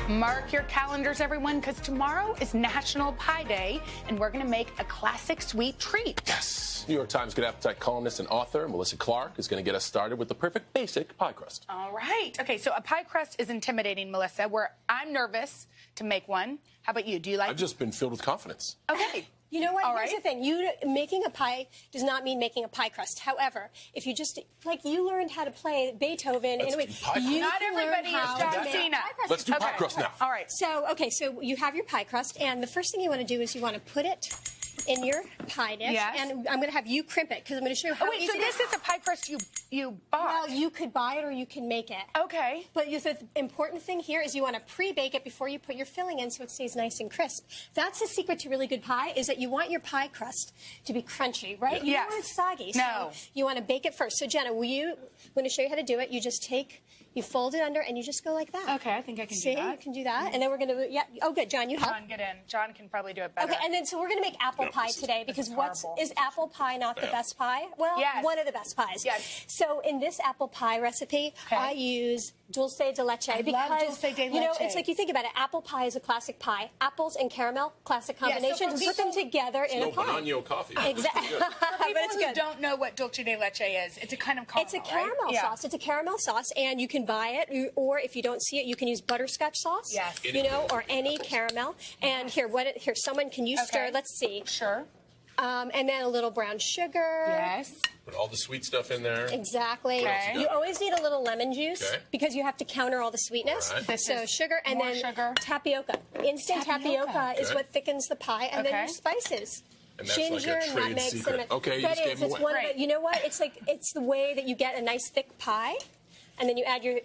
Mark your calendars, everyone, because tomorrow is National Pie Day, and we're going to make a classic sweet treat. Yes. New York Times Good Appetite columnist and author Melissa Clark is going to get us started with the perfect basic pie crust. All right. Okay, so a pie crust is intimidating, Melissa. I'm nervous to make one. How about you? Do you like? I've just been filled with confidence. Okay. You know what? All Here's right. the thing. Making a pie does not mean making a pie crust. However, if you just, like you learned how to play Beethoven in a way, you Not can everybody learn is how John to make Cena. pie crust. Let's do pie crust now. All right. So you have your pie crust, and the first thing you want to do is you want to put it in your pie dish. Yes. And I'm going to have you crimp it, because I'm going to show you how Wait, easy so this is a pie crust you bought? Well, you could buy it or you can make it. Okay. But the important thing here is you want to pre-bake it before you put your filling in so it stays nice and crisp. That's the secret to really good pie, is that you want your pie crust to be crunchy, right? You don't want it soggy. No. So you want to bake it first. So Jenna, I'm going to show you how to do it. You just you fold it under and you just go like that. Okay, I think I can See, do that. you can do that. And then we're going to, oh good, John, you help. John, get in. John can probably do it better. Okay, and then so we're going to make apple pie today, because is apple pie not the best pie? Well, Yes. one of the best pies. Yes. So in this apple pie recipe, I use dulce de leche, because love dulce de you know, leche. it's like, you think about it, apple pie is a classic pie. Apples and caramel, classic combination. for Put them people- together in a No pie. banano coffee. Exactly. For But people it's who good. don't know what dulce de leche is, it's a kind of caramel, It's a caramel right? sauce. It's a caramel sauce, and you can buy it, or if you don't see it, you can use butterscotch sauce. Yes. You know, or any caramel. And here, someone, can you stir? Okay. Let's see. Sure. And then a little brown sugar. Yes. Put all the sweet stuff in there. Exactly. Okay. You always need a little lemon juice, Okay. because you have to counter all the sweetness. All right. This So is sugar, and more then sugar. tapioca. Instant tapioca is Okay. what thickens the pie, and then Okay. your spices. And that's like a Ginger, trade nutmeg, secret. cinnamon. Okay, you That just gave is. them It's away. one of Great. the, you know what? It's the way that you get a nice thick pie, and then you add your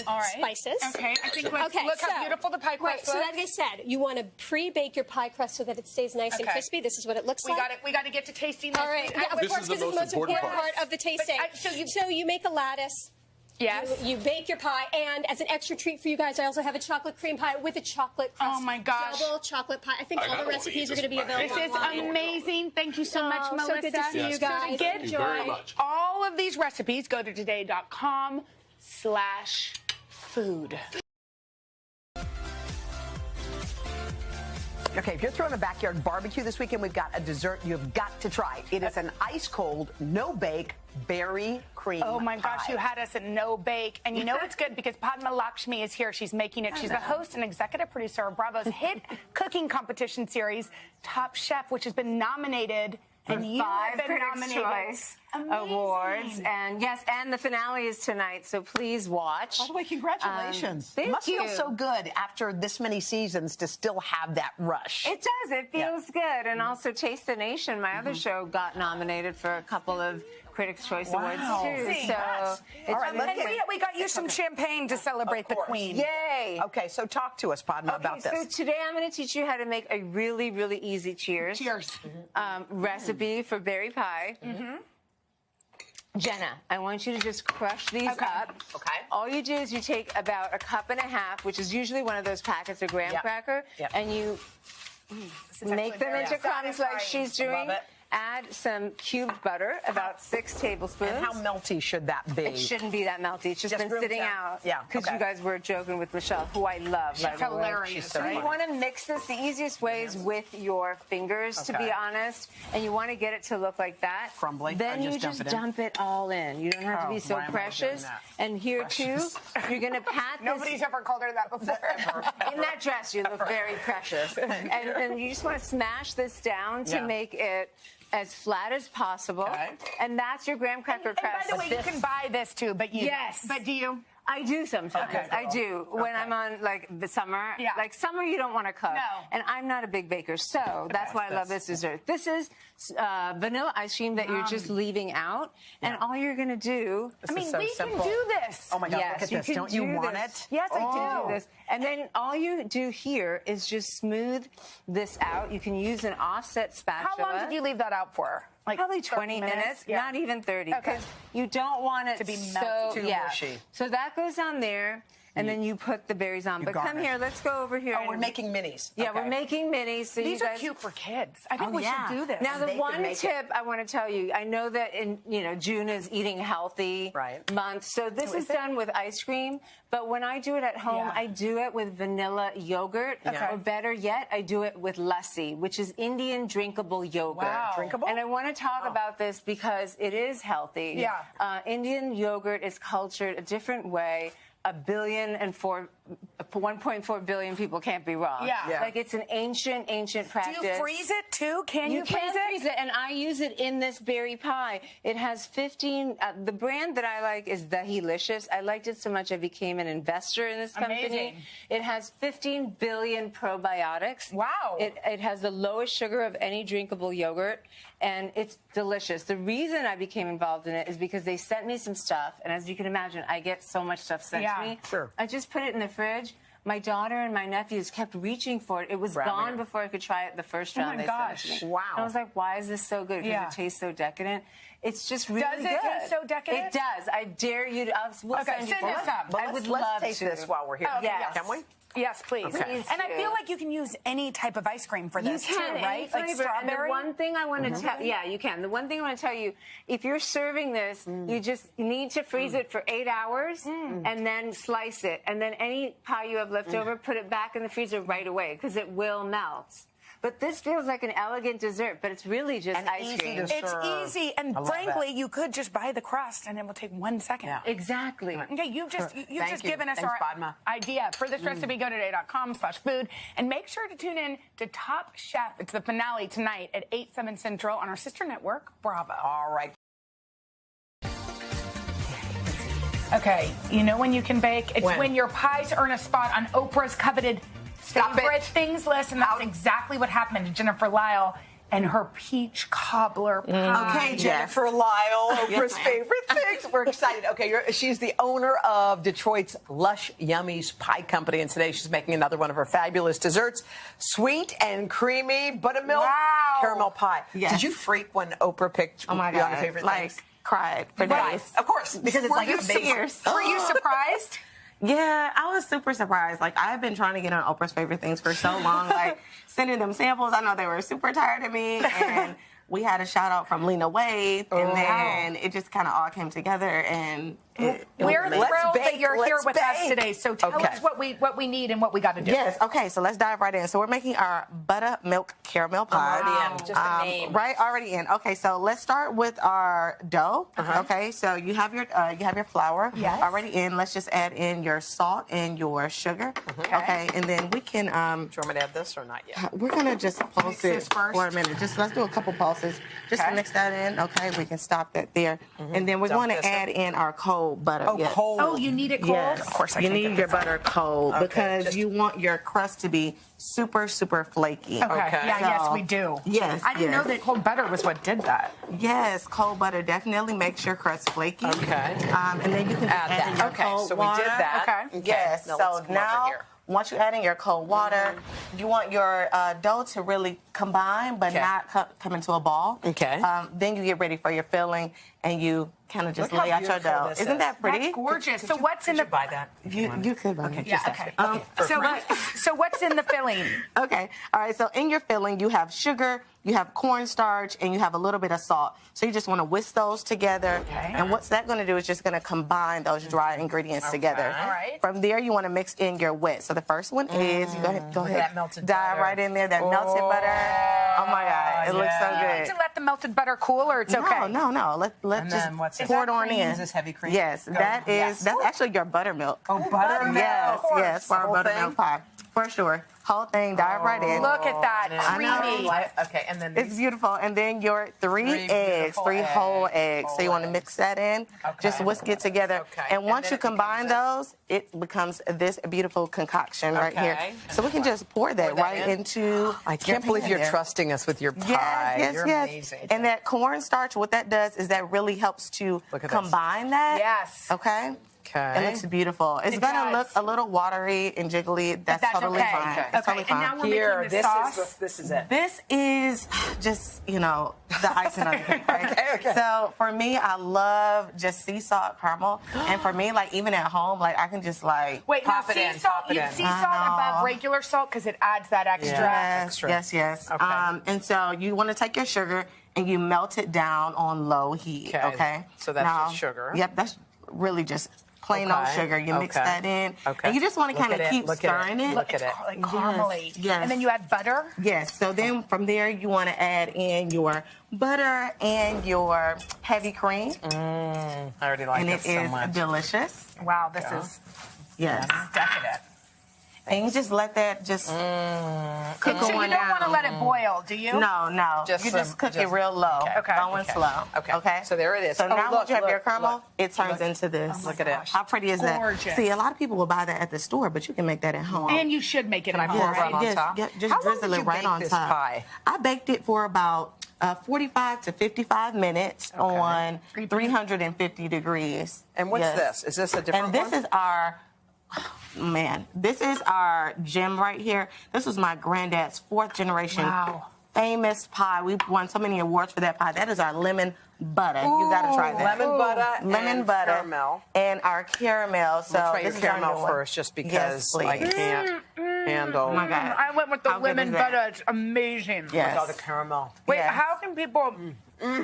All right. spices. Okay, I think look how beautiful the pie crust Right, so looks. like I said, you want to pre-bake your pie crust so that it stays nice and Okay. crispy. This is what it looks like. We got to get to tasting this. All right, yeah, of This course, is the because it's most the most important important part. part of the tasting. So you make a lattice. Yes. You bake your pie, and as an extra treat for you guys, I also have a chocolate cream pie with a chocolate crust. Oh, my gosh. Double chocolate pie. I think I all the gotta recipes eat are going to be this pie. available This is online. amazing. Thank you so much, Oh, Melissa. so good to see you guys. To get Thank you very much. all of these recipes, go to today.com/food. Okay, if you're throwing a backyard barbecue this weekend, we've got a dessert you've got to try. It is an ice-cold, no-bake berry cream Oh my gosh, pie. you had us at no bake. And you know it's good because Padme Lakshmi is here. She's making it. She's the host and executive producer of Bravo's hit cooking competition series, Top Chef, which has been nominated. And you have 5 been Critics' nominated. Choice Amazing. Awards. And yes, and the finale is tonight, so please watch. By the way, congratulations. Thank It must feel you. so good after this many seasons to still have that rush. It does. It feels good. And also Taste the Nation, my other show, got nominated for a couple of Critics' Choice Awards, too. See, So yes. it's All right, let's really And we got you some champagne to celebrate the queen. Yay! Okay, so talk to us, Padme, about So this. today I'm going to teach you how to make a really, really easy cheers. Recipe for berry pie. Jenna, I want you to just crush these up. Okay. All you do is you take about 1.5 cups, which is usually one of those packets of graham cracker, and you make them into crumbs like she's doing. Love it. Add some cubed butter, about 6 tablespoons. And how melty should that be? It shouldn't be that melty. It's just been room sitting temp. out. Yeah, Because okay. you guys were joking with Michelle, who I love. She's by the way. hilarious, so So you funny. want to mix this. The easiest way is with your fingers, to be Okay. honest. And you want to get it to look like that. Crumbly. Then I you just dump just it in? dump it all in. You don't have to Oh, be so why am I precious. doing that? And here, Precious. too, you're going to pat this. Nobody's ever called her that before. In that dress, you look very precious. And you just want to smash this down to make it as flat as possible. Okay. And that's your graham cracker And by crust. the way, you can buy this too, but you. Yes. But do you? I do sometimes. Okay. I do. When I'm on, like, the summer. Yeah. Like, summer you don't want to cook. No. And I'm not a big baker, so that's why I love this dessert. This is vanilla ice cream that you're just leaving out. And all you're going to do... I mean, so we simple. can do this. Oh my God, Yes, look at you this. can Don't you do want this. it? Yes, I Oh. do. Do this. And then all you do here is just smooth this out. You can use an offset spatula. How long did you leave that out for? Like Probably 30 20 minutes, Yeah. not even 30, Okay. because you don't want it To be so melted. Too yeah. mushy. So that goes on there, and then you put the berries on. But come here, let's go over here. Oh, we're making minis. Yeah, we're making minis. So These you are guys... cute for kids. I think we should do this. Now, the one tip I want to tell you, I know that in June is eating healthy month, so this is done with ice cream. But when I do it at home, I do it with vanilla yogurt, or better yet, I do it with lassi, which is Indian drinkable yogurt. Wow. Drinkable? And I want to talk about this because it is healthy. Yeah. Indian yogurt is cultured a different way. 1.4 billion people can't be wrong. Yeah. Like, it's an ancient practice. Do you freeze it too? Can you freeze it? And I use it in this berry pie. It has 15, the brand that I like is Dahilicious. I liked it so much I became an investor in this company. Amazing. It has 15 billion probiotics. Wow. It has the lowest sugar of any drinkable yogurt, and it's delicious. The reason I became involved in it is because they sent me some stuff, and as you can imagine, I get so much stuff sent to me. Sure. I just put it in the fridge. My daughter and my nephews kept reaching for it. It was gone before I could try it the first round. Oh, my gosh. Wow. And I was like, why is this so good? Because it tastes so decadent. It's just really good. Does it taste so decadent? It does. I dare you to. We'll send you us some. But I would let's love taste to. this while we're here. Yes. Can we? Yes, please. Okay. And I feel like you can use any type of ice cream for this you can, too, right? Any Like flavor. And strawberry. the one thing I want to tell, you can. The one thing I want to tell you, if you're serving this, you just need to freeze it for 8 hours and then slice it. And then any pie you have left over, put it back in the freezer right away because it will melt. But this feels like an elegant dessert, but it's really just ice cream. It's easy, and frankly, you could just buy the crust, and it will take 1 second. Yeah. Exactly. Okay, you've just given us Thanks, our Padme. idea for this recipe. Go to today.com/food, and make sure to tune in to Top Chef. It's the finale tonight at 8/7 Central on our sister network, Bravo. All right. Okay, you know when you can bake? It's when your pies earn a spot on Oprah's coveted favorite things list, and that's exactly what happened to Jennifer Lyle and her peach cobbler pie. Okay, Jennifer Lyle, Oprah's favorite things. We're excited. Okay, she's the owner of Detroit's Lush Yummies Pie Company, and today she's making another one of her fabulous desserts, sweet and creamy buttermilk caramel pie. Yes. Did you freak when Oprah picked my your God, favorite like, things? cried for days. Of course, because it's like amazing. Were you surprised? Yeah, I was super surprised. Like, I've been trying to get on Oprah's favorite things for so long, like sending them samples. I know they were super tired of me, and we had a shout out from Lena Waithe, and then it just kind of all came together. And we're thrilled that you're here with us today. So tell us what we need and what we got to do. Yes. Okay. So let's dive right in. So we're making our Buttermilk caramel pie. Already in. Just the name. Right. Already in. Okay. So let's start with our dough. Okay. So you have your flour already in. Let's just add in your salt and your sugar. Okay. And then we can. Do you want me to add this or not yet? We're gonna just pulse it for a minute. Just let's do a couple pulses just to mix that in. Okay. We can stop that there. And then we're going to add in our cold butter. Cold. Oh, you need it cold? Yes. Of course I you can need your butter cold because you want your crust to be super, super flaky. Okay. Yeah, yes, we do. Yes. I didn't know that cold butter was what did that. Yes, cold butter definitely makes your crust flaky. Okay. And then you can add in your cold so water. we did that. Okay. Yes. Now So let's come over now, here. once you add in your cold water, you want your dough to really combine but not come into a ball. Okay. Then you get ready for your filling, and you kind of just Look how lay out your beautiful dough. this Isn't is. that pretty? That's gorgeous. So what's in the buy that? You could buy it. Yeah, okay. So what's in the filling? Okay. All right. So in your filling, you have sugar, you have cornstarch, and you have a little bit of salt. So you just want to whisk those together. Okay. And what's that going to do is just going to combine those dry ingredients together. All right. From there, you want to mix in your wet. So the first one is, you go ahead. That melted dive butter. right in there. That melted butter. Oh my God. It looks so Do you need good. to let the melted butter cool, or it's okay? No. Let's And just then what's pour it? it on in. Is this heavy cream? Yes, that's actually your buttermilk. Oh, buttermilk. Yes, for our buttermilk pie. For sure. Whole thing, dive right in. Look at that. I know. Creamy. Okay, and then It's beautiful. And then your three whole eggs. So you want to mix that in. Just whisk it together. Okay. And once then you it combine those, it becomes this beautiful concoction right here. So we can just pour that right into I can't believe pan you're there. trusting us with your pie. Yes. You're amazing. And that cornstarch, what that does is that really helps to Look at combine that. Yes. Okay. Okay. It looks beautiful. It's gonna look a little watery and jiggly. That's totally okay. fine. Okay. It's totally And now fine. we're making the sauce. This is it. This is just, you know, the icing on the cake, right? Okay. So for me, I love just sea salt caramel. And for me, like even at home, like I can just like Wait, Pop now it in, sea salt, pop it you in. sea salt above regular salt because it adds that extra. Yes. Okay. And so you want to take your sugar and you melt it down on low heat. Okay. So that's just sugar. Yep, that's really just plain old sugar. You mix that in. Okay. And you just want to kind of keep stirring it. Look, it's like caramely. Yes. And then you add butter. Yes. So then from there you want to add in your butter and your heavy cream. I already like And it it so is much. delicious. Wow, this is Yes. decadent. And you just let that just cook So you going don't down. want to let it boil, do you? No. You just cook it real low, low and slow. Okay. So there it is. So now look, once you have your caramel, look. it turns into this. Look at it. How pretty is Gorgeous. that? See, a lot of people will buy that at the store, but you can make that at home. And you should make it at home, pour it right? on top? Just How long drizzle did it you right bake on this top. pie? I baked it for about 45 to 55 minutes on 350 degrees. And what's this? Is this a different And this one? is our, this is our gem right here. This was my granddad's 4th generation famous pie. We've won so many awards for that pie. That is our lemon butter. You got to try that. Lemon butter Lemon and butter. caramel. And our caramel. So Let's try your this is our caramel new one. first, just because Yes, I please. can't handle. Oh my God. I went with the How good lemon is that? butter. It's amazing. Yes. All the caramel. Wait, Yes. how can people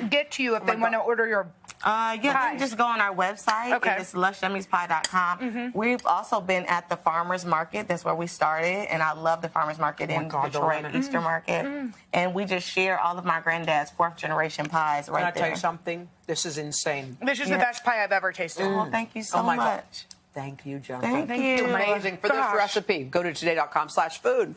get to you if they want to order your Yeah, you can just go on our website. Okay. It's lushyummyspie.com. We've also been at the farmers market. That's where we started, and I love the farmers market in God, the Detroit, lemon. Easter Market. And we just share all of my granddad's 4th generation pies right Can I there. tell you something? This is insane. This is the best pie I've ever tasted. Well, thank you so Oh my much. God. Thank you, Jennifer. Thank you. Amazing. For this Gosh. recipe, go to today.com/food.